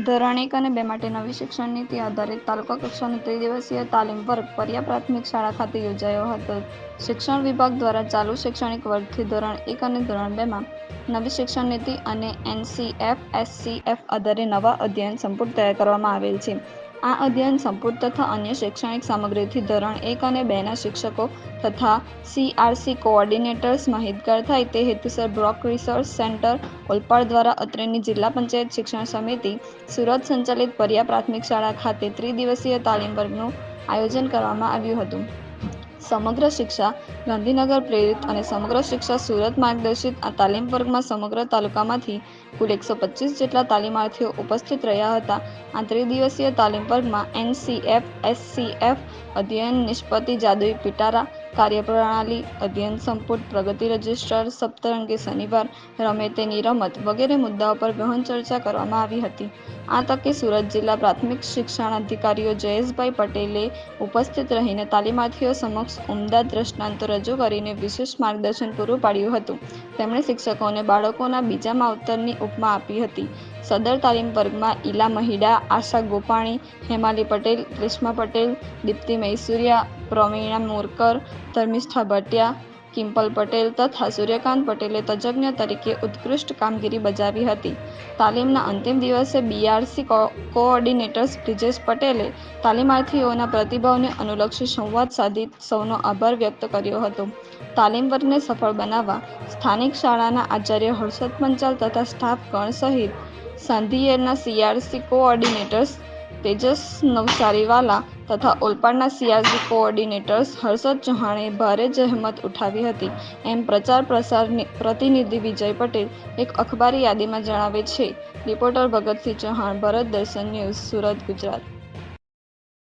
ધોરણ 1 અને 2 માટે નવી શિક્ષણ નીતિ આધારિત તાલુકા કક્ષાનો ત્રિદિવસીય તાલીમ વર્ગ પરિયા પ્રાથમિક શાળા ખાતે યોજાયો હતો. શિક્ષણ વિભાગ દ્વારા ચાલુ શૈક્ષણિક વર્ષથી ધોરણ 1 અને ધોરણ 2 માં નવી શિક્ષણ નીતિ અને NCF-SCF આધારે નવા અધ્યયન સંપુટ તૈયાર કરવામાં આવેલ છે. આ અધ્યયન સંપુટ તથા અન્ય શૈક્ષણિક સામગ્રીથી ધોરણ 1 અને 2 ના શિક્ષકો તથા CRC કોઓર્ડિનેટર્સ માહિતગાર થાય તે હેતુસર બ્લોક રિસોર્સ સેન્ટર ઓલપાડ દ્વારા અત્રેની જિલ્લા પંચાયત શિક્ષણ સમિતિ સુરત સંચાલિત પરિયા પ્રાથમિક શાળા ખાતે ત્રિદિવસીય તાલીમ વર્ગનું આયોજન કરવામાં આવ્યું હતું. સમગ્ર શિક્ષા ગાંધીનગર પ્રેરિત અને સમગ્ર શિક્ષા સુરત માર્ગદર્શિત આ તાલીમ વર્ગમાં સમગ્ર તાલુકામાંથી કુલ 125 જેટલા તાલીમાર્થીઓ ઉપસ્થિત રહ્યા હતા. આ ત્રિદિવસીય તાલીમ વર્ગમાં NCF-SCF અધ્યયન નિષ્પત્તિ જાદુઈ પિટારા કાર્યપ્રણાલી અધ્યયન સંપુટ પ્રગતિ રજિસ્ટર સપ્તરંગી શનિવાર રમે તેની રમત વગેરે મુદ્દાઓ પર ગહન ચર્ચા કરવામાં આવી હતી. આ તકે સુરત જિલ્લા પ્રાથમિક શિક્ષણાધિકારીઓ જયેશભાઈ પટેલે ઉપસ્થિત રહીને તાલીમાર્થીઓ સમક્ષ ઉમદા દ્રષ્ટાંતો રજૂ કરીને વિશેષ માર્ગદર્શન પૂરું પાડ્યું હતું. તેમણે શિક્ષકોને બાળકોના બીજા માવતરની ઉપમા આપી હતી. સદર તાલીમ વર્ગમાં ઈલા મહિડા, આશા ગોપાણી, હેમાલી પટેલ, રેશમા પટેલ, દીપ્તિ મૈસુરિયા, પ્રવીણા મોરકર, ધર્મિષ્ઠા ભાટિયા, કિંપલ પટેલ તથા સૂર્યકાંત પટેલે તજજ્ઞ તરીકે ઉત્કૃષ્ટ કામગીરી બજાવી હતી. તાલીમના અંતિમ દિવસે BRC કોઓર્ડિનેટર્સ બ્રિજેશ પટેલે તાલીમાર્થીઓના પ્રતિભાવને અનુલક્ષી સંવાદ સાધી સૌનો આભાર વ્યક્ત કર્યો હતો. તાલીમ વર્ગને સફળ બનાવવા સ્થાનિક શાળાના આચાર્ય હર્ષદ પંચાલ તથા સ્ટાફગણ સહિત સાંધિયેરના CRC કોઓર્ડિનેટર્સ તેજસ નવસારીવાલા તથા ઓલપાડના CRC કોઓર્ડિનેટર્સ હર્ષદ ચૌહાણે ભારે જહેમત ઉઠાવી હતી એમ પ્રચાર પ્રસાર પ્રતિનિધિ વિજય પટેલ એક અખબારી યાદીમાં જણાવે છે. રિપોર્ટર ભગતસિંહ ચૌહાણ, ભરત દર્શન ન્યૂઝ, સુરત, ગુજરાત.